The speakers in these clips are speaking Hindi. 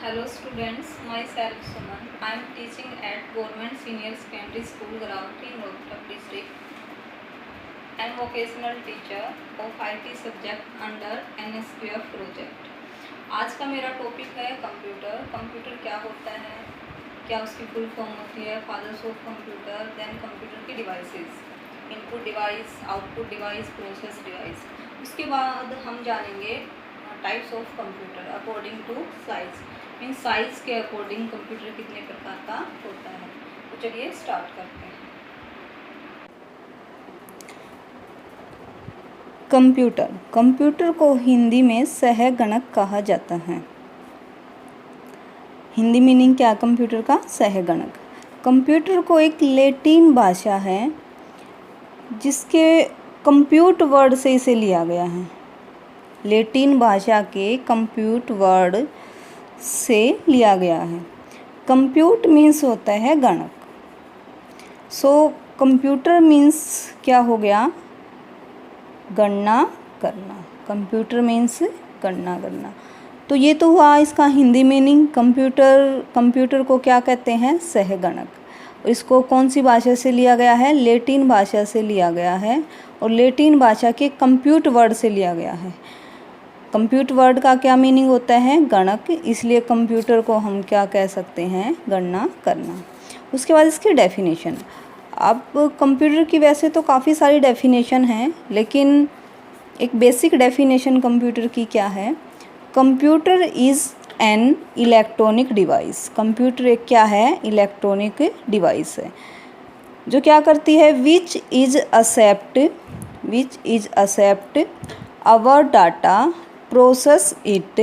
Hello students, myself Suman. I am teaching at Government Senior Secondary School, Garavati, Rohtak district. I am vocational teacher of IT subject under NSQF project. आज का मेरा टॉपिक है कंप्यूटर। कंप्यूटर क्या होता है, क्या उसकी फुल फॉर्म होती है, fathers of computer, then computer की devices, input device, output device, process device. उसके बाद हम जानेंगे types of computer according to size. इन साइज के अकॉर्डिंग कंप्यूटर कितने प्रकार का होता है। तो चलिए स्टार्ट करते हैं। कंप्यूटर कंप्यूटर को हिंदी में सहगणक कहा जाता है। हिंदी मीनिंग क्या कंप्यूटर का? सहगणक। कंप्यूटर को एक लैटिन भाषा है जिसके कंप्यूट वर्ड से इसे लिया गया है। लैटिन भाषा के कंप्यूट वर्ड से लिया गया है। कंप्यूट मीन्स होता है गणक। सो कंप्यूटर मीन्स क्या हो गया? गणना करना। कंप्यूटर मीन्स गणना करना। तो ये तो हुआ इसका हिंदी मीनिंग। कंप्यूटर को क्या कहते हैं? सहगणक। इसको कौन सी भाषा से लिया गया है? लैटिन भाषा से लिया गया है और लैटिन भाषा के कंप्यूट वर्ड से लिया गया है। कंप्यूट वर्ड का क्या मीनिंग होता है? गणक। इसलिए कंप्यूटर को हम क्या कह सकते हैं? गणना करना। उसके बाद इसकी डेफिनेशन। अब कंप्यूटर की वैसे तो काफ़ी सारी डेफिनेशन हैं, लेकिन एक बेसिक डेफिनेशन कंप्यूटर की क्या है? Computer is an electronic device. Computer एक क्या है? इलेक्ट्रॉनिक डिवाइस है जो क्या करती है? Which is accept our data, process it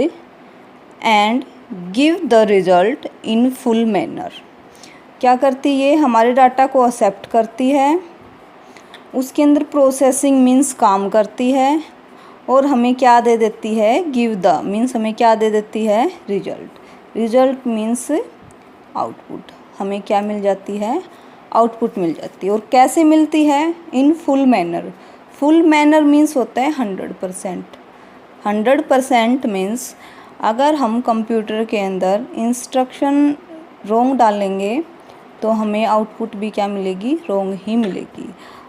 and give the result in full manner. क्या करती है? हमारे डाटा को एक्सेप्ट करती है, उसके अंदर प्रोसेसिंग मीन्स काम करती है और हमें क्या दे देती है? गिव द मीन्स हमें क्या दे देती है? रिजल्ट। Result means output. हमें क्या मिल जाती है? आउटपुट मिल जाती है। और कैसे मिलती है? इन full manner. Full manner means होता है 100%। 100% मीन्स अगर हम कंप्यूटर के अंदर इंस्ट्रक्शन रॉन्ग डालेंगे तो हमें आउटपुट भी क्या मिलेगी? रॉन्ग ही मिलेगी।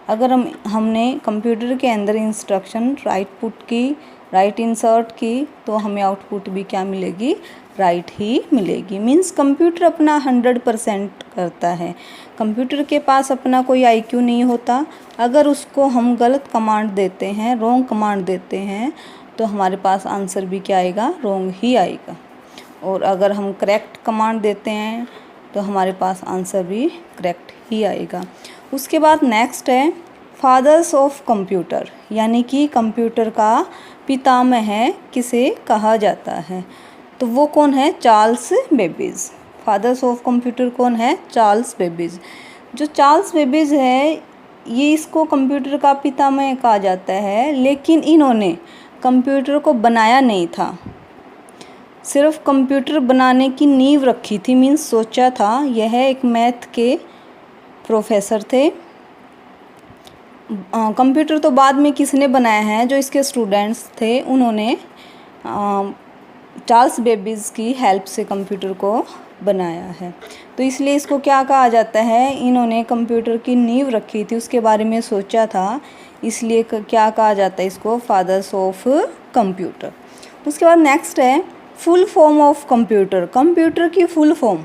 अगर हमने कंप्यूटर के अंदर इंस्ट्रक्शन राइट पुट की, राइट इंसर्ट की, तो हमें आउटपुट भी क्या मिलेगी? राइट ही मिलेगी। मीन्स कंप्यूटर अपना 100% करता है। कंप्यूटर के पास अपना कोई IQ नहीं होता। अगर उसको हम गलत कमांड देते हैं, रॉन्ग कमांड देते हैं, तो हमारे पास आंसर भी क्या आएगा? रॉन्ग ही आएगा। और अगर हम करेक्ट कमांड देते हैं तो हमारे पास आंसर भी करेक्ट ही आएगा। उसके बाद नेक्स्ट है फादर्स ऑफ कंप्यूटर, यानी कि कंप्यूटर का पितामह है किसे कहा जाता है? तो वो कौन है? Charles Babbage. Fathers of computer कौन है? Charles Babbage. जो चार्ल्स बेबेज है ये इसको कंप्यूटर का पितामह कहा जाता है, लेकिन इन्होंने कंप्यूटर को बनाया नहीं था, सिर्फ कंप्यूटर बनाने की नींव रखी थी। मीन्स सोचा था। यह एक मैथ के प्रोफेसर थे। कंप्यूटर तो बाद में किसने बनाया है? जो इसके स्टूडेंट्स थे उन्होंने चार्ल्स बेबेज की हेल्प से कंप्यूटर को बनाया है। तो इसलिए इसको क्या कहा जाता है? इन्होंने कंप्यूटर की नींव रखी थी, उसके बारे में सोचा था, इसलिए क्या कहा जाता है इसको? Fathers of computer. उसके बाद नेक्स्ट है full form of computer. Computer की फुल फॉर्म,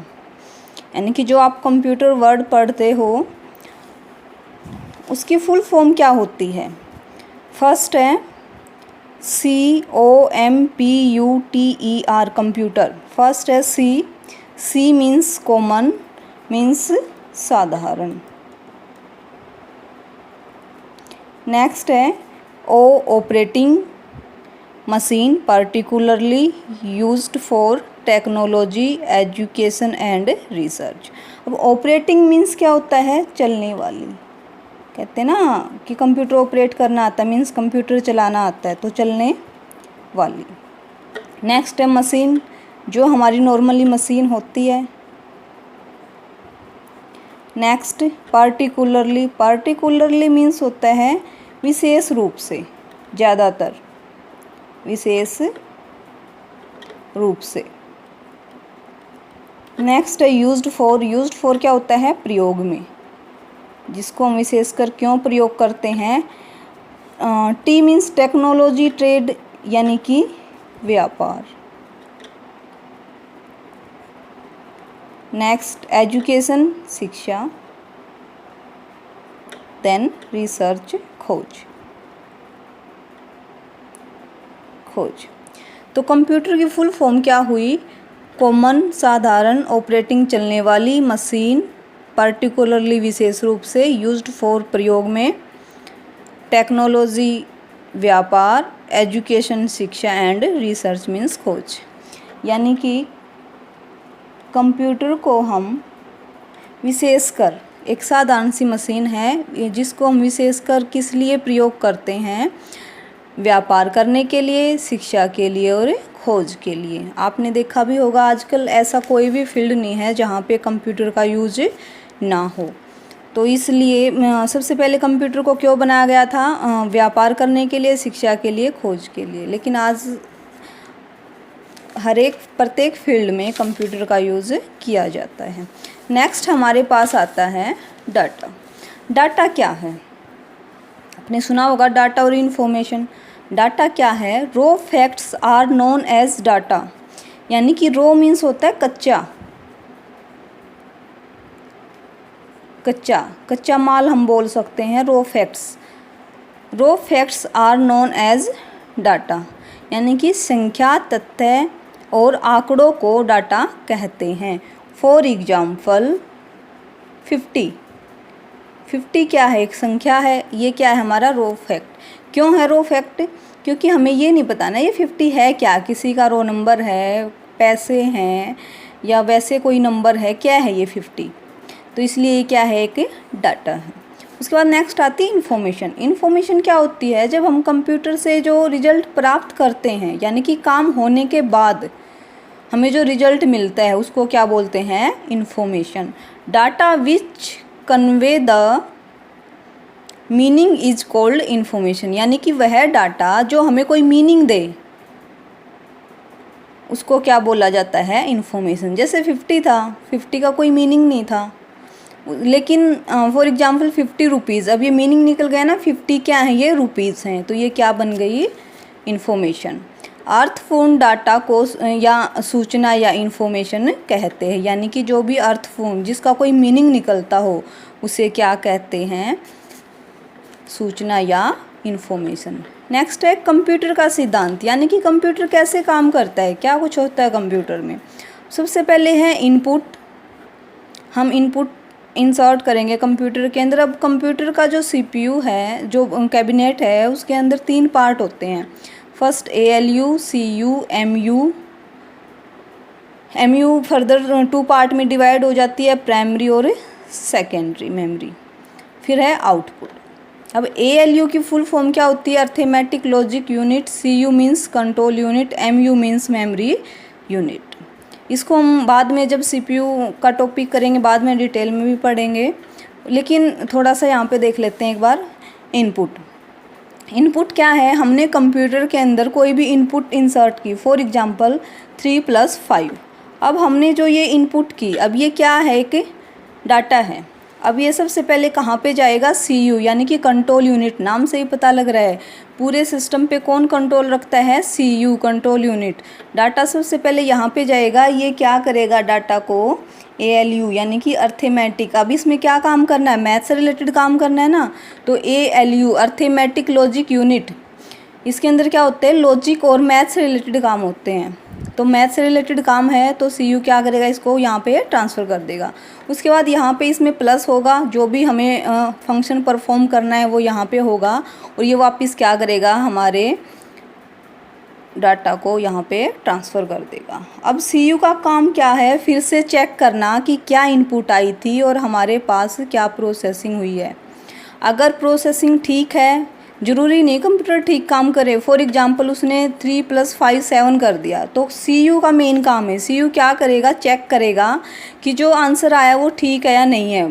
यानी कि जो आप कंप्यूटर वर्ड पढ़ते हो उसकी फुल फॉर्म क्या होती है? फर्स्ट है COMPUTER कंप्यूटर। फर्स्ट है C मीन्स कॉमन, मीन्स साधारण। नेक्स्ट है O operating machine, particularly used for technology, education and research. अब ऑपरेटिंग मीन्स क्या होता है? चलने वाली। कहते हैं ना कि कंप्यूटर ऑपरेट करना आता है, मीन्स कंप्यूटर चलाना आता है, तो चलने वाली। नेक्स्ट है मशीन, जो हमारी नॉर्मली मशीन होती है। Next particularly. पार्टिकुलरली मीन्स होता है विशेष रूप से, ज़्यादातर, विशेष रूप से। नेक्स्ट है यूज्ड फॉर। यूज्ड फॉर क्या होता है? प्रयोग में, जिसको हम विशेषकर क्यों प्रयोग करते हैं। टी मीन्स टेक्नोलॉजी, ट्रेड यानी कि व्यापार। नेक्स्ट एजुकेशन, शिक्षा। देन रिसर्च, खोज। तो कंप्यूटर की फुल फॉर्म क्या हुई? कॉमन, साधारण, ऑपरेटिंग चलने वाली मशीन, पर्टिकुलरली विशेष रूप से, यूज्ड फॉर प्रयोग में, टेक्नोलॉजी व्यापार, एजुकेशन शिक्षा एंड रिसर्च मीन्स खोज। यानी कि कंप्यूटर को हम विशेषकर, एक साधारण सी मशीन है जिसको हम विशेषकर किस लिए प्रयोग करते हैं? व्यापार करने के लिए, शिक्षा के लिए और खोज के लिए। आपने देखा भी होगा आजकल ऐसा कोई भी फील्ड नहीं है जहाँ पे कंप्यूटर का यूज ना हो। तो इसलिए सबसे पहले कंप्यूटर को क्यों बनाया गया था? व्यापार करने के लिए, शिक्षा के लिए, खोज के लिए। लेकिन आज प्रत्येक फील्ड में कंप्यूटर का यूज़ किया जाता है। नेक्स्ट हमारे पास आता है डाटा। डाटा क्या है? आपने सुना होगा डाटा और इन्फॉर्मेशन। डाटा क्या है? Raw facts are known as data. यानी कि रॉ मीन्स होता है कच्चा माल हम बोल सकते हैं raw facts. Raw facts are known as data, यानी कि संख्या, तथ्य और आंकड़ों को डाटा कहते हैं। फॉर एग्जाम्पल 50 क्या है? एक संख्या है। ये क्या है? हमारा रॉ फैक्ट। क्यों है रॉ फैक्ट? क्योंकि हमें ये नहीं पता ना ये 50 है क्या, किसी का रॉ नंबर है, पैसे हैं, या वैसे कोई नंबर है, क्या है ये 50। तो इसलिए ये क्या है? एक डाटा है। उसके बाद नेक्स्ट आती है इन्फॉर्मेशन। इन्फॉर्मेशन क्या होती है? जब हम कंप्यूटर से जो रिजल्ट प्राप्त करते हैं, यानी कि काम होने के बाद हमें जो रिजल्ट मिलता है उसको क्या बोलते हैं? Information. Data which convey the meaning is called information. यानी कि वह डाटा जो हमें कोई मीनिंग दे उसको क्या बोला जाता है? इन्फॉर्मेशन। जैसे 50 था, 50 का कोई मीनिंग नहीं था, लेकिन फॉर एग्जांपल 50 रुपीज़, अब ये मीनिंग निकल गया ना, 50 क्या है? ये रुपीज़ हैं, तो ये क्या बन गई? इन्फॉर्मेशन। अर्थपूर्ण डाटा को या सूचना या इन्फॉर्मेशन कहते हैं। यानी कि जो भी अर्थपूर्ण, जिसका कोई मीनिंग निकलता हो, उसे क्या कहते हैं? सूचना या इन्फॉर्मेशन। नेक्स्ट है कंप्यूटर का सिद्धांत। यानी कि कंप्यूटर कैसे काम करता है, क्या कुछ होता है कंप्यूटर में। सबसे पहले है इनपुट। हम इनपुट इंसर्ट करेंगे कंप्यूटर के अंदर। अब कंप्यूटर का जो CPU है, जो कैबिनेट है, उसके अंदर 3 पार्ट होते हैं। First ALU, CU, MU further 2 part में डिवाइड हो जाती है, प्राइमरी और सेकेंडरी मेमोरी। फिर है आउटपुट। अब ALU की फुल फॉर्म क्या होती है? Arithmetic logic unit. CU means control unit. MU means memory unit. इसको हम बाद में जब CPU का टॉपिक करेंगे, बाद में डिटेल में भी पढ़ेंगे, लेकिन थोड़ा सा यहाँ पे देख लेते हैं एक बार। इनपुट क्या है? हमने कंप्यूटर के अंदर कोई भी इनपुट इंसर्ट की, फॉर एग्जांपल 3 + 5। अब हमने जो ये इनपुट की, अब ये क्या है? एक डाटा है। अब ये सबसे पहले कहाँ पे जाएगा? CU, यानी कि कंट्रोल यूनिट। नाम से ही पता लग रहा है पूरे सिस्टम पे कौन कंट्रोल रखता है? CU, control unit. डाटा सबसे पहले यहाँ पे जाएगा। ये क्या करेगा? डाटा को ALU, यानी कि अर्थमेटिक। अब इसमें क्या काम करना है? मैथ से रिलेटेड काम करना है ना, तो ALU अर्थमेटिक लॉजिक यूनिट। इसके अंदर क्या होते हैं? लॉजिक और मैथ से रिलेटेड काम होते हैं। तो मैथ से रिलेटेड काम है तो CU क्या करेगा? इसको यहाँ पे ट्रांसफ़र कर देगा। उसके बाद यहाँ पे इसमें प्लस होगा, जो भी हमें फंक्शन परफॉर्म करना है वो यहाँ पे होगा, और ये वापस क्या करेगा? हमारे डाटा को यहाँ पे ट्रांसफ़र कर देगा। अब CU का काम क्या है? फिर से चेक करना कि क्या इनपुट आई थी और हमारे पास क्या प्रोसेसिंग हुई है। अगर प्रोसेसिंग ठीक है, ज़रूरी नहीं कंप्यूटर ठीक काम करे, फॉर एग्जांपल उसने 3 + 5 7 कर दिया, तो CU का मेन काम है। CU क्या करेगा? चेक करेगा कि जो आंसर आया वो ठीक है या नहीं है।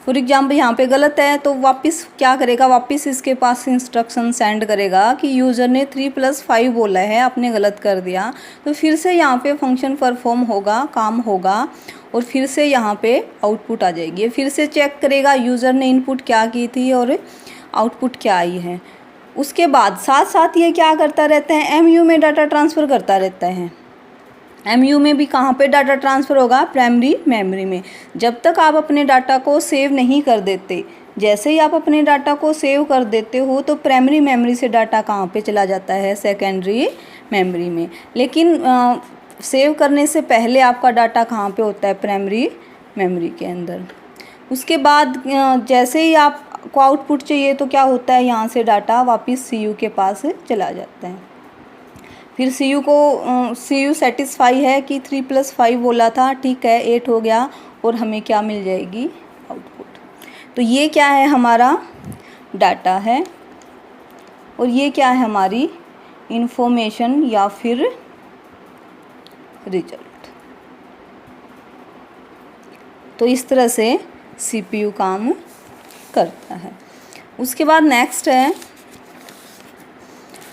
फॉर एग्जाम्पल यहाँ पे गलत है तो वापस क्या करेगा, वापस इसके पास इंस्ट्रक्शन सेंड करेगा कि यूज़र ने 3+5 बोला है, आपने गलत कर दिया। तो फिर से यहाँ पे फंक्शन परफॉर्म होगा, काम होगा और फिर से यहाँ पे आउटपुट आ जाएगी। फिर से चेक करेगा यूज़र ने इनपुट क्या की थी और आउटपुट क्या आई है। उसके बाद साथ साथ ये क्या करता रहता है, MU में डाटा ट्रांसफ़र करता रहता है। MU में भी कहाँ पे डाटा ट्रांसफ़र होगा, प्राइमरी मेमोरी में। जब तक आप अपने डाटा को सेव नहीं कर देते, जैसे ही आप अपने डाटा को सेव कर देते हो तो प्राइमरी मेमोरी से डाटा कहाँ पे चला जाता है, सेकेंडरी मेमोरी में। लेकिन सेव करने से पहले आपका डाटा कहाँ पे होता है, प्राइमरी मेमोरी के अंदर। उसके बाद जैसे ही आपको आउटपुट चाहिए तो क्या होता है, यहाँ से डाटा वापस CU के पास चला जाता है। फिर CU सेटिस्फाई है कि 3+5 बोला था, ठीक है 8 हो गया और हमें क्या मिल जाएगी, आउटपुट। तो ये क्या है, हमारा डाटा है और ये क्या है, हमारी इंफॉर्मेशन या फिर रिजल्ट। तो इस तरह से CPU काम करता है। उसके बाद नेक्स्ट है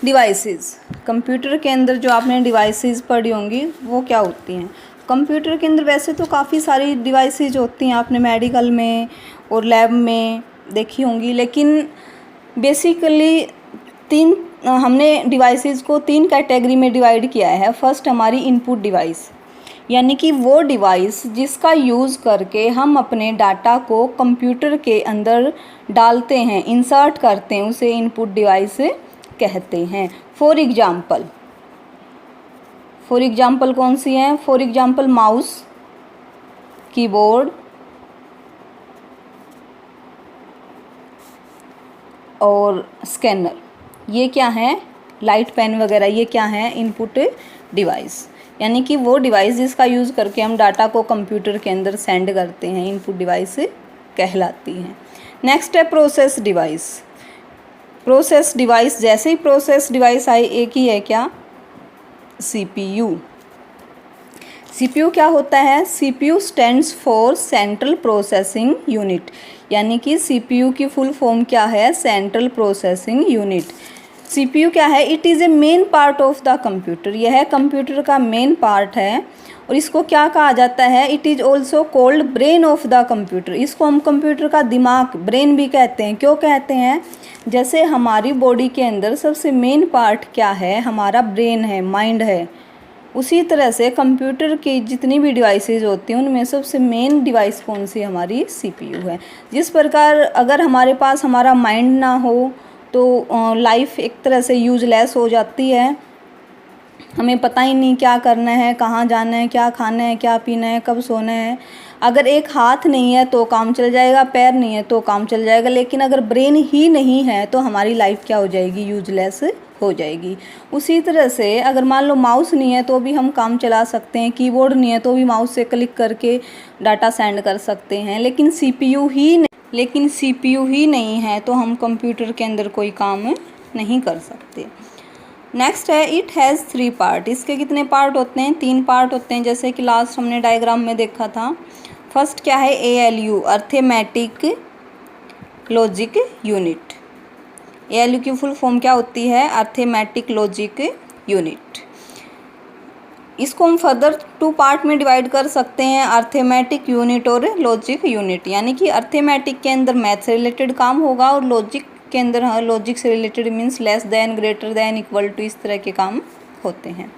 डिवाइसेस। कंप्यूटर के अंदर जो आपने डिवाइसेस पढ़ी होंगी वो क्या होती हैं। कंप्यूटर के अंदर वैसे तो काफ़ी सारी डिवाइसेस होती हैं, आपने मेडिकल में और लैब में देखी होंगी, लेकिन बेसिकली हमने डिवाइसेस को 3 कैटेगरी में डिवाइड किया है। फर्स्ट हमारी इनपुट डिवाइस, यानी कि वो डिवाइस जिसका यूज़ करके हम अपने डाटा को कंप्यूटर के अंदर डालते हैं, इंसर्ट करते हैं, उसे इनपुट डिवाइस कहते हैं। फॉर एग्जाम्पल कौन सी हैं, फॉर एग्जाम्पल माउस, कीबोर्ड और स्कैनर। ये क्या है, लाइट पेन वगैरह, ये क्या है, इनपुट डिवाइस, यानी कि वो डिवाइस जिसका यूज़ करके हम डाटा को कंप्यूटर के अंदर सेंड करते हैं, इनपुट डिवाइस कहलाती हैं। नेक्स्ट है प्रोसेस डिवाइस। प्रोसेस डिवाइस, जैसे ही प्रोसेस डिवाइस आई, एक ही है क्या, CPU। CPU क्या होता है, CPU stands for central processing unit, यानी कि CPU की फुल फॉर्म क्या है, सेंट्रल प्रोसेसिंग यूनिट। CPU क्या है, it is a main part of the computer, यह कंप्यूटर का मेन पार्ट है और इसको क्या कहा जाता है, it is also called brain of the computer. इसको हम कंप्यूटर का दिमाग, ब्रेन भी कहते हैं। क्यों कहते हैं, जैसे हमारी बॉडी के अंदर सबसे मेन पार्ट क्या है, हमारा ब्रेन है, माइंड है, उसी तरह से कंप्यूटर की जितनी भी डिवाइसेस होती हैं उनमें सबसे मेन डिवाइस कौन सी, हमारी CPU है। जिस प्रकार अगर हमारे पास हमारा माइंड ना हो तो लाइफ एक तरह से यूजलेस हो जाती है, हमें पता ही नहीं क्या करना है, कहाँ जाना है, क्या खाना है, क्या पीना है, कब सोना है। अगर एक हाथ नहीं है तो काम चल जाएगा, पैर नहीं है तो काम चल जाएगा, लेकिन अगर ब्रेन ही नहीं है तो हमारी लाइफ क्या हो जाएगी, यूजलेस हो जाएगी। उसी तरह से अगर मान लो माउस नहीं है तो भी हम काम चला सकते हैं, कीबोर्ड नहीं है तो भी माउस से क्लिक करके डाटा सेंड कर सकते हैं, लेकिन CPU ही नहीं है तो हम कंप्यूटर के अंदर कोई काम नहीं कर सकते। नेक्स्ट है इट हैज़ 3 पार्ट। इसके कितने पार्ट होते हैं, 3 पार्ट होते हैं, जैसे कि लास्ट हमने डायग्राम में देखा था। फर्स्ट क्या है, ALU, arithmetic logic unit. ALU की फुल फॉर्म क्या होती है, अर्थमेटिक लॉजिक यूनिट। इसको हम फर्दर 2 पार्ट में डिवाइड कर सकते हैं, अर्थमेटिक यूनिट और लॉजिक यूनिट। यानी कि अर्थमेटिक के अंदर मैथ से रिलेटेड काम होगा और लॉजिक के अंदर लॉजिक से related means less than, greater than, equal to, इस तरह के काम होते हैं।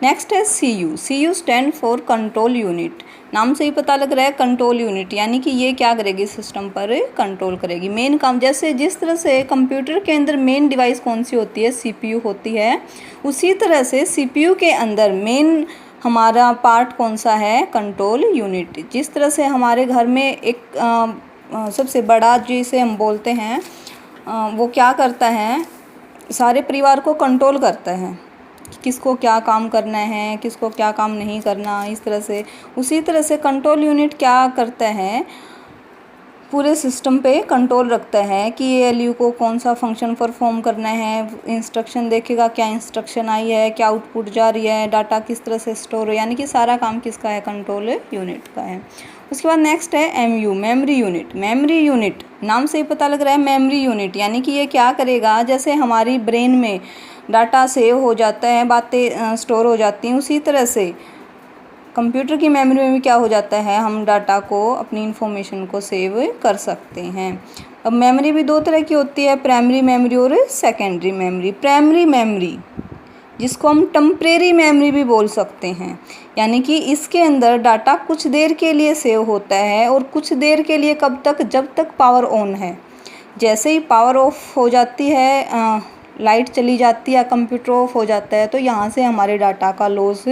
नेक्स्ट है CU stand for control unit. नाम से ही पता लग रहा है कंट्रोल यूनिट, यानी कि ये क्या करेगी, सिस्टम पर कंट्रोल करेगी। मेन काम, जैसे जिस तरह से कंप्यूटर के अंदर मेन डिवाइस कौन सी होती है, CPU होती है, उसी तरह से CPU के अंदर मेन हमारा पार्ट कौन सा है, कंट्रोल यूनिट। जिस तरह से हमारे घर में एक सबसे बड़ा जिसे हम बोलते हैं वो क्या करता है, सारे परिवार को कंट्रोल करता है, किसको क्या काम करना है, किसको क्या काम नहीं करना, इस तरह से। उसी तरह से कंट्रोल यूनिट क्या करता है, पूरे सिस्टम पे कंट्रोल रखता है कि ये एलयू को कौन सा फंक्शन परफॉर्म करना है, इंस्ट्रक्शन देखेगा क्या इंस्ट्रक्शन आई है, क्या आउटपुट जा रही है, डाटा किस तरह से स्टोर हो, यानी कि सारा काम किसका है, कंट्रोल यूनिट का है। उसके बाद नेक्स्ट है MU, memory unit. Memory unit नाम से ही पता लग रहा है मेमोरी यूनिट, यानी कि ये क्या करेगा, जैसे हमारी ब्रेन में डाटा सेव हो जाता है, बातें स्टोर हो जाती हैं, उसी तरह से कंप्यूटर की मेमोरी में भी क्या हो जाता है, हम डाटा को, अपनी इंफॉर्मेशन को सेव कर सकते हैं। अब मेमोरी भी दो तरह की होती है, प्राइमरी मेमोरी और सेकेंडरी मेमोरी। प्राइमरी मेमोरी जिसको हम टेम्परेरी मेमोरी भी बोल सकते हैं, यानी कि इसके अंदर डाटा कुछ देर के लिए सेव होता है, और कुछ देर के लिए कब तक, जब तक पावर ऑन है। जैसे ही पावर ऑफ हो जाती है, लाइट चली जाती है, कंप्यूटर ऑफ हो जाता है, तो यहाँ से हमारे डाटा का लॉस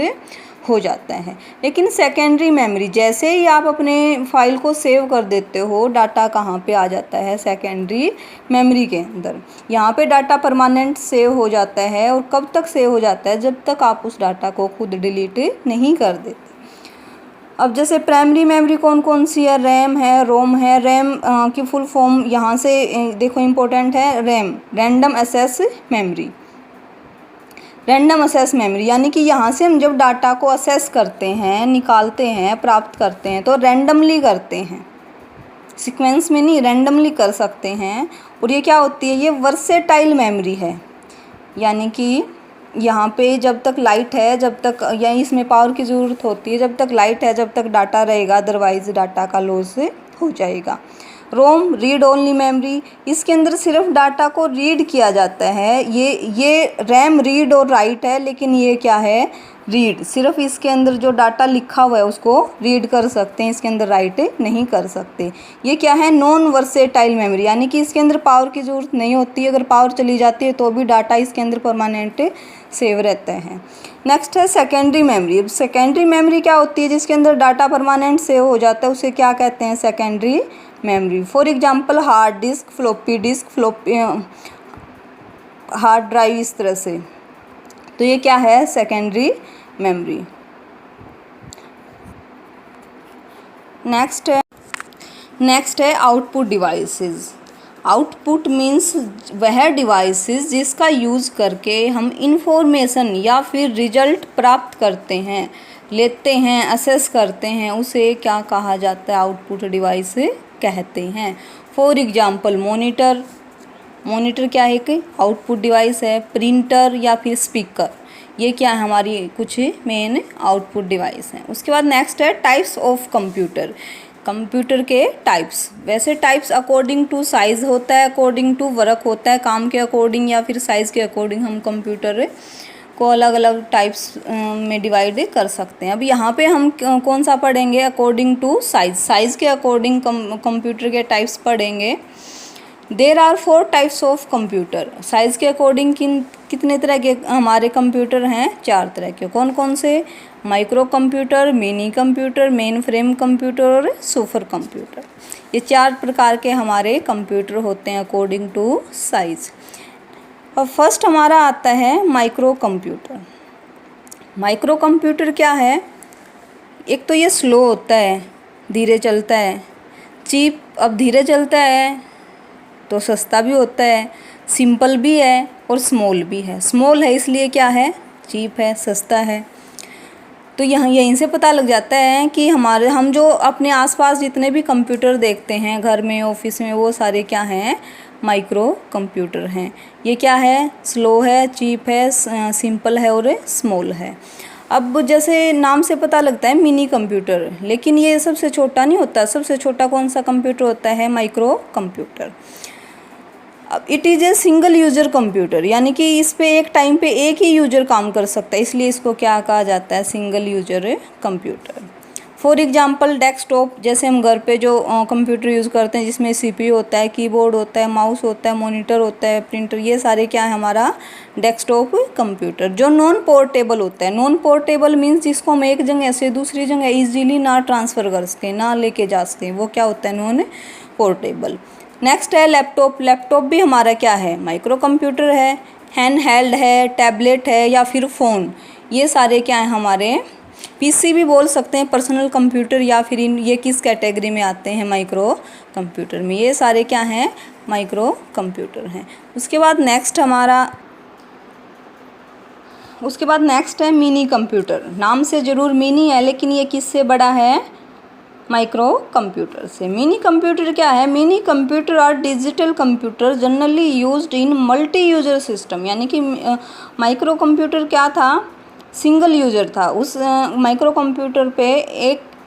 हो जाता है। लेकिन सेकेंडरी मेमोरी, जैसे ही आप अपने फाइल को सेव कर देते हो, डाटा कहाँ पे आ जाता है, सेकेंडरी मेमोरी के अंदर। यहाँ पे डाटा परमानेंट सेव हो जाता है, और कब तक सेव हो जाता है, जब तक आप उस डाटा को खुद डिलीट नहीं कर देते। अब जैसे प्राइमरी मेमोरी कौन कौन सी है, रैम है, रोम है। रैम की फुल फॉर्म यहाँ से देखो इम्पोर्टेंट है, RAM random access memory. Random access memory यानी कि यहाँ से हम जब डाटा को असेस करते हैं, निकालते हैं, प्राप्त करते हैं, तो रैंडमली करते हैं, सीक्वेंस में नहीं, रैंडमली कर सकते हैं। और ये क्या होती है, ये वर्सेटाइल मेमोरी है, यानी कि यहाँ पे जब तक लाइट है, जब तक, या इसमें पावर की ज़रूरत होती है, जब तक लाइट है जब तक डाटा रहेगा, अदरवाइज डाटा का लॉस हो जाएगा। रोम रीड ओनली मेमोरी, इसके अंदर सिर्फ डाटा को रीड किया जाता है। ये रैम रीड और राइट है, लेकिन ये क्या है, रीड। सिर्फ इसके अंदर जो डाटा लिखा हुआ है उसको रीड कर सकते हैं, इसके अंदर राइट नहीं कर सकते। ये क्या है, नॉन वर्सेटाइल मेमोरी, यानी कि इसके अंदर पावर की ज़रूरत नहीं होती है, अगर पावर चली जाती है तो भी डाटा इसके अंदर परमानेंट सेव रहता है। नेक्स्ट है सेकेंडरी मेमोरी। अब सेकेंडरी मेमोरी क्या होती है, जिसके अंदर डाटा परमानेंट सेव हो जाता है, उसे क्या कहते हैं, secondary memory. For example hard disk, floppy disk, hard drive, इस तरह से। तो ये क्या है, सेकेंडरी मेमोरी। नेक्स्ट है आउटपुट डिवाइसेस। आउटपुट मीन्स वह डिवाइसेस जिसका यूज़ करके हम इंफॉर्मेशन या फिर रिजल्ट प्राप्त करते हैं, लेते हैं, असेस करते हैं, उसे क्या कहा जाता है, आउटपुट डिवाइस कहते हैं। फॉर एग्जांपल मॉनिटर, मॉनिटर क्या है कि आउटपुट डिवाइस है। प्रिंटर या फिर स्पीकर, ये क्या है, हमारी कुछ मेन आउटपुट डिवाइस हैं। उसके बाद नेक्स्ट है टाइप्स ऑफ कंप्यूटर। कंप्यूटर के टाइप्स, वैसे टाइप्स अकॉर्डिंग टू साइज़ होता है, अकॉर्डिंग टू वर्क होता है, काम के अकॉर्डिंग या फिर साइज़ के अकॉर्डिंग हम कंप्यूटर को अलग अलग टाइप्स में डिवाइड कर सकते हैं। अब यहाँ पे हम कौन सा पढ़ेंगे, अकॉर्डिंग टू साइज़, साइज़ के अकॉर्डिंग कंप्यूटर के टाइप्स पढ़ेंगे। There are 4 types of computer, size के अकॉर्डिंग कितने तरह के हमारे कंप्यूटर हैं, 4 तरह के। कौन कौन से, micro computer, mini computer, main frame computer और सुपर कंप्यूटर। ये 4 प्रकार के हमारे कंप्यूटर होते हैं अकॉर्डिंग टू साइज़। और फर्स्ट हमारा आता है माइक्रो कंप्यूटर। माइक्रो कंप्यूटर क्या है, एक तो ये स्लो होता है, धीरे चलता है, चीप। अब धीरे चलता है तो सस्ता भी होता है, सिंपल भी है और स्मॉल भी है। स्मॉल है इसलिए क्या है, चीप है, सस्ता है। तो यहीं से पता लग जाता है कि हम जो अपने आसपास जितने भी कंप्यूटर देखते हैं घर में, ऑफिस में, वो सारे क्या हैं, माइक्रो कंप्यूटर हैं। ये क्या है, स्लो है, चीप है, सिंपल है और स्मॉल है। अब जैसे नाम से पता लगता है मिनी कंप्यूटर, लेकिन ये सबसे छोटा नहीं होता। सबसे छोटा कौन सा कंप्यूटर होता है, माइक्रो कंप्यूटर। अब it is a single user computer, यानी कि इस पे एक टाइम पे एक ही यूजर काम कर सकता है, इसलिए इसको क्या कहा जाता है, single user computer. For example desktop, जैसे हम घर पे जो कंप्यूटर यूज़ करते हैं जिसमें सीपीयू होता है, कीबोर्ड होता है, माउस होता है, मॉनिटर होता है, प्रिंटर, ये सारे क्या है हमारा डेस्कटॉप कंप्यूटर। जो नॉन पोर्टेबल होता है, नॉन पोर्टेबल मीन्स जिसको हम एक जगह से दूसरी जगह ईजिली ना ट्रांसफ़र कर सकें, ना लेके जा सकें, वो क्या होता है, नॉन पोर्टेबल। नेक्स्ट है लैपटॉप। लैपटॉप भी हमारा क्या है, माइक्रो कंप्यूटर है, हैंड हेल्ड है, टैबलेट है या फिर फ़ोन, ये सारे क्या हैं हमारे पीसी भी बोल सकते हैं, पर्सनल कंप्यूटर, या फिर ये किस कैटेगरी में आते हैं, माइक्रो कंप्यूटर में। ये सारे क्या हैं, माइक्रो कंप्यूटर हैं। उसके बाद नेक्स्ट है मिनी कंप्यूटर। नाम से ज़रूर मिनी है, लेकिन ये किससे बड़ा है, माइक्रो कंप्यूटर से। मिनी कंप्यूटर क्या है, mini computer are digital computer generally used in multi user system. यानी कि माइक्रो कंप्यूटर क्या था, सिंगल यूजर था। उस माइक्रो कंप्यूटर पे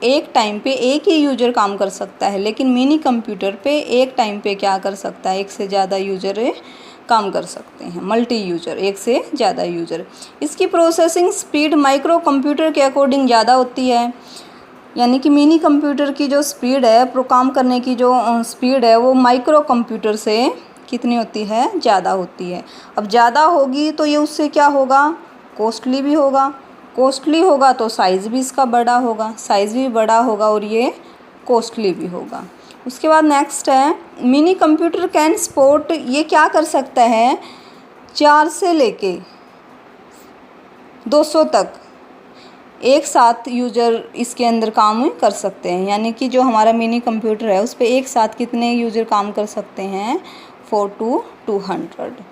एक टाइम पे एक ही यूजर काम कर सकता है, लेकिन मिनी कंप्यूटर पे एक टाइम पे क्या कर सकता है, एक से ज़्यादा यूजर काम कर सकते हैं, मल्टी यूजर, एक से ज़्यादा यूजर। इसकी प्रोसेसिंग स्पीड माइक्रो कंप्यूटर के अकॉर्डिंग ज़्यादा होती है। यानी कि मिनी कंप्यूटर की जो स्पीड है, काम करने की जो स्पीड है, वो माइक्रो कंप्यूटर से कितनी होती है, ज़्यादा होती है। अब ज़्यादा होगी तो ये उससे क्या होगा, कॉस्टली भी होगा। कॉस्टली होगा तो साइज़ भी इसका बड़ा होगा, साइज़ भी बड़ा होगा और ये कॉस्टली भी होगा। उसके बाद नेक्स्ट है मिनी कंप्यूटर कैन सपोर्ट, ये क्या कर सकता है, 4 से लेके 200 तक एक साथ यूजर इसके अंदर काम कर सकते हैं। यानी कि जो हमारा मिनी कंप्यूटर है उस पर एक साथ कितने यूजर काम कर सकते हैं, 4 to 200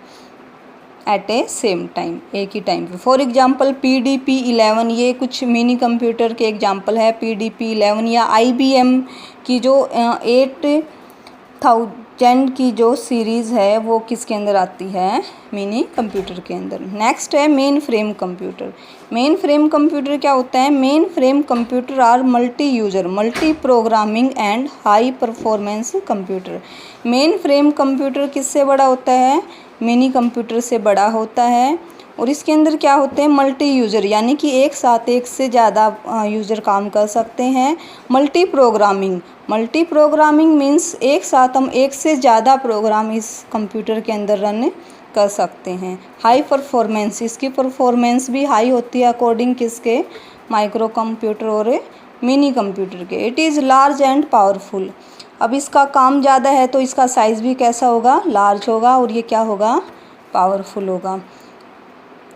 at a same time, एक ही टाइम पे। फॉर एग्जांपल PDP-11, ये कुछ मिनी कंप्यूटर के एग्जांपल है। PDP-11 या IBM की जो 8000 की जो सीरीज़ है वो किसके अंदर आती है, मिनी कंप्यूटर के अंदर। नेक्स्ट है main frame computer. Main frame computer क्या होता है, main frame computer are multi user, multi programming and high performance computer. Main frame computer किससे बड़ा होता है, मिनी कंप्यूटर से बड़ा होता है। और इसके अंदर क्या होते हैं, मल्टी यूज़र, यानी कि एक साथ एक से ज़्यादा यूज़र काम कर सकते हैं। मल्टी प्रोग्रामिंग मीन्स एक साथ हम एक से ज़्यादा प्रोग्राम इस कंप्यूटर के अंदर रन कर सकते हैं। हाई परफॉर्मेंस, इसकी परफॉर्मेंस भी हाई होती है अकॉर्डिंग किसके, माइक्रो कंप्यूटर और मिनी कंप्यूटर के। It is large and powerful. अब इसका काम ज़्यादा है तो इसका साइज़ भी कैसा होगा, लार्ज होगा, और ये क्या होगा, पावरफुल होगा।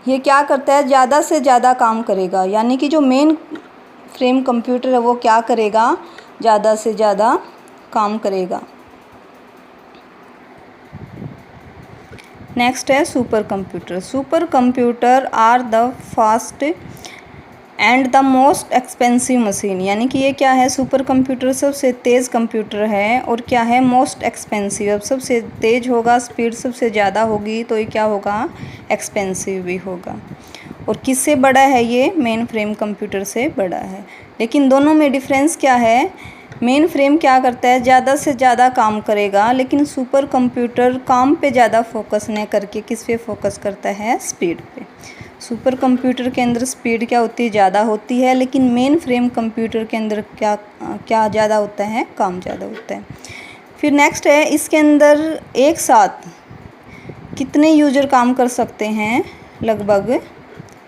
ये क्या करता है, ज़्यादा से ज़्यादा काम करेगा। यानी कि जो मेन फ्रेम कंप्यूटर है वो क्या करेगा, ज़्यादा से ज़्यादा काम करेगा। नेक्स्ट है super computer. Super computer are the fast and the most expensive machine. यानी कि ये क्या है, सुपर कंप्यूटर सबसे तेज़ कंप्यूटर है और क्या है, मोस्ट एक्सपेंसिव। अब सबसे तेज़ होगा, स्पीड सबसे ज़्यादा होगी तो ये क्या होगा, एक्सपेंसिव भी होगा। और किससे बड़ा है ये, मेन फ्रेम कंप्यूटर से बड़ा है। लेकिन दोनों में डिफरेंस क्या है, मेन फ्रेम क्या करता है, ज़्यादा से ज़्यादा काम करेगा, लेकिन सुपर कंप्यूटर काम पे ज़्यादा फोकस न करके किस पे फोकस करता है, स्पीड पे। सुपर कंप्यूटर के अंदर स्पीड क्या होती है, ज़्यादा होती है, लेकिन मेन फ्रेम कंप्यूटर के अंदर क्या ज़्यादा होता है, काम ज़्यादा होता है। फिर नेक्स्ट है, इसके अंदर एक साथ कितने यूजर काम कर सकते हैं, लगभग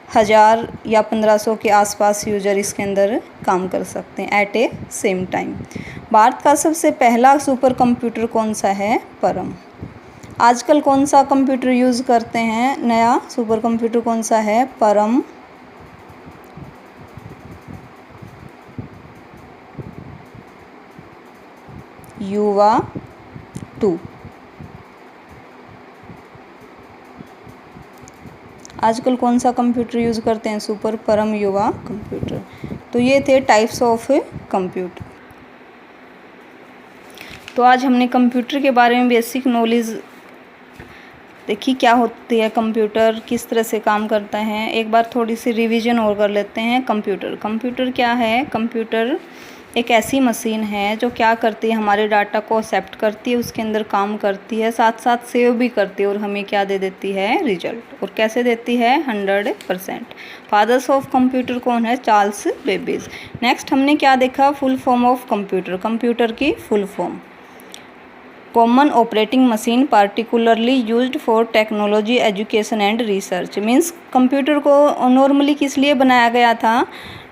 1000 या 1500 के आसपास यूजर इसके अंदर काम कर सकते हैं eight a same time. Bharat का सबसे पहला सुपर कंप्यूटर कौन सा है, परम। आजकल कौन सा कंप्यूटर यूज़ करते हैं, नया सुपर कंप्यूटर कौन सा है, परम। युवा 2। आजकल कौन सा कंप्यूटर यूज़ करते हैं, सुपर, परम, युवा कंप्यूटर। तो ये थे टाइप्स ऑफ कंप्यूटर। तो आज हमने कंप्यूटर के बारे में बेसिक नॉलेज देखी, क्या होती है कंप्यूटर, किस तरह से काम करता है। एक बार थोड़ी सी रिवीजन और कर लेते हैं। कंप्यूटर क्या है, कंप्यूटर एक ऐसी मशीन है जो क्या करती है, हमारे डाटा को एक्सेप्ट करती है, उसके अंदर काम करती है, साथ साथ सेव भी करती है और हमें क्या दे देती है, रिजल्ट। और कैसे देती है, 100%। फादर्स ऑफ कंप्यूटर कौन है, चार्ल्स बेबेज। नेक्स्ट हमने क्या देखा, फुल फॉर्म ऑफ कंप्यूटर की full form. Common operating machine particularly used for technology, education and research. Means computer को नॉर्मली किस लिए बनाया गया था,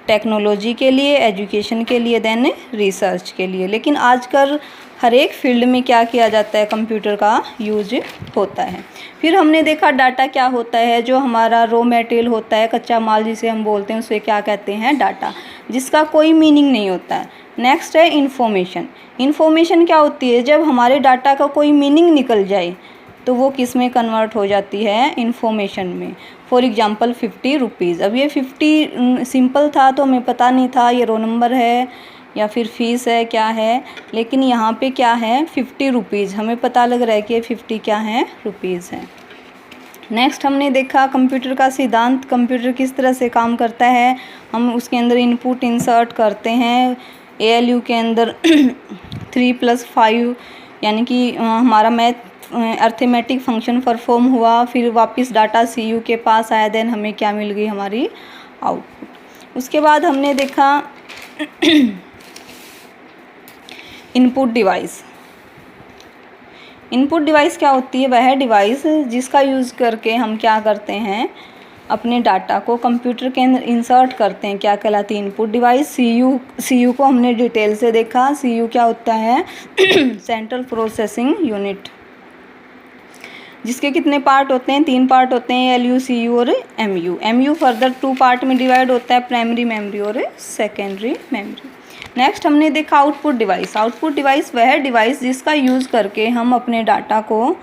टेक्नोलॉजी के लिए, एजुकेशन के लिए, देन रिसर्च के लिए। लेकिन आजकल हर एक फील्ड में क्या किया जाता है, कंप्यूटर का यूज होता है। फिर हमने देखा डाटा क्या होता है, जो हमारा रॉ मटेरियल होता है, कच्चा माल जिसे हम बोलते हैं, उसे क्या कहते हैं, डाटा, जिसका कोई मीनिंग नहीं होता है। नेक्स्ट है इन्फॉर्मेशन। इन्फॉर्मेशन क्या होती है, जब हमारे डाटा का कोई मीनिंग निकल जाए तो वो किस में कन्वर्ट हो जाती है, इन्फॉर्मेशन में। For example 50 rupees. अब ये 50 सिंपल था तो हमें पता नहीं था ये रो नंबर है या फिर फीस है, क्या है, लेकिन यहाँ पे क्या है, 50 रुपीज़, हमें पता लग रहा है कि 50 क्या है, रुपीज़ है। नेक्स्ट हमने देखा कंप्यूटर का सिद्धांत, कंप्यूटर किस तरह से काम करता है। हम उसके अंदर इनपुट इंसर्ट करते हैं, ALU के अंदर 3+5 यानी कि हमारा मैथ अर्थमेटिक फंक्शन परफॉर्म हुआ, फिर वापस डाटा CU के पास आया, देन हमें क्या मिल गई, हमारी आउटपुट। उसके बाद हमने देखा इनपुट डिवाइस। इनपुट डिवाइस क्या होती है, वह डिवाइस जिसका यूज़ करके हम क्या करते हैं, अपने डाटा को कंप्यूटर के अंदर इंसर्ट करते हैं, क्या कहलाती है, इनपुट डिवाइस। CU को हमने डिटेल से देखा। CU क्या होता है, सेंट्रल प्रोसेसिंग यूनिट, जिसके कितने पार्ट होते हैं, 3 पार्ट होते हैं, LU, CU और MU। MU फर्दर 2 पार्ट में डिवाइड होता है, प्राइमरी मेमोरी और सेकेंडरी मेमोरी। नेक्स्ट हमने देखा आउटपुट डिवाइस। आउटपुट डिवाइस वह डिवाइस जिसका यूज़ करके हम अपने डाटा को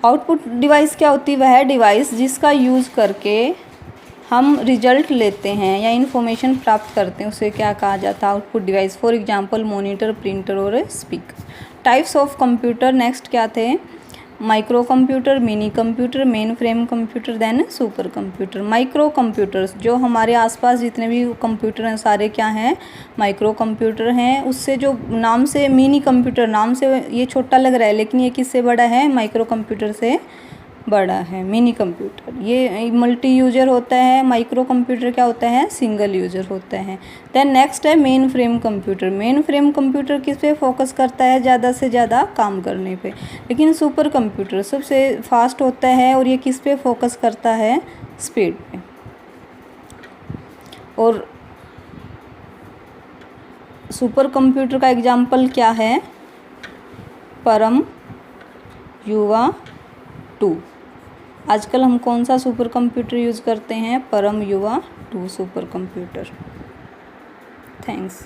आउटपुट डिवाइस क्या होती है, वह डिवाइस जिसका यूज़ करके हम रिजल्ट लेते हैं या इन्फॉर्मेशन प्राप्त करते हैं, उसे क्या कहा जाता है, output device. For example monitor, printer और speaker. Types of computer next क्या थे, micro computer, mini computer, main frame computer, then super computer. Micro computers, जो हमारे आसपास जितने भी कंप्यूटर हैं सारे क्या हैं, माइक्रो कंप्यूटर हैं। उससे जो नाम से मिनी कंप्यूटर, नाम से ये छोटा लग रहा है, लेकिन ये किससे बड़ा है, माइक्रो कंप्यूटर से बड़ा है। मिनी कंप्यूटर ये मल्टी यूजर होता है, माइक्रो कंप्यूटर क्या होता है, सिंगल यूजर होता है। देन नेक्स्ट है main frame computer. Main frame computer किस पे फोकस करता है, ज़्यादा से ज़्यादा काम करने पे। लेकिन सुपर कंप्यूटर सबसे फास्ट होता है और ये किस पे फोकस करता है, स्पीड पे। और सुपर कंप्यूटर का एग्जाम्पल क्या है, परम युवा 2। आजकल हम कौन सा सुपर कंप्यूटर यूज़ करते हैं, परम युवा 2 सुपर कंप्यूटर। थैंक्स।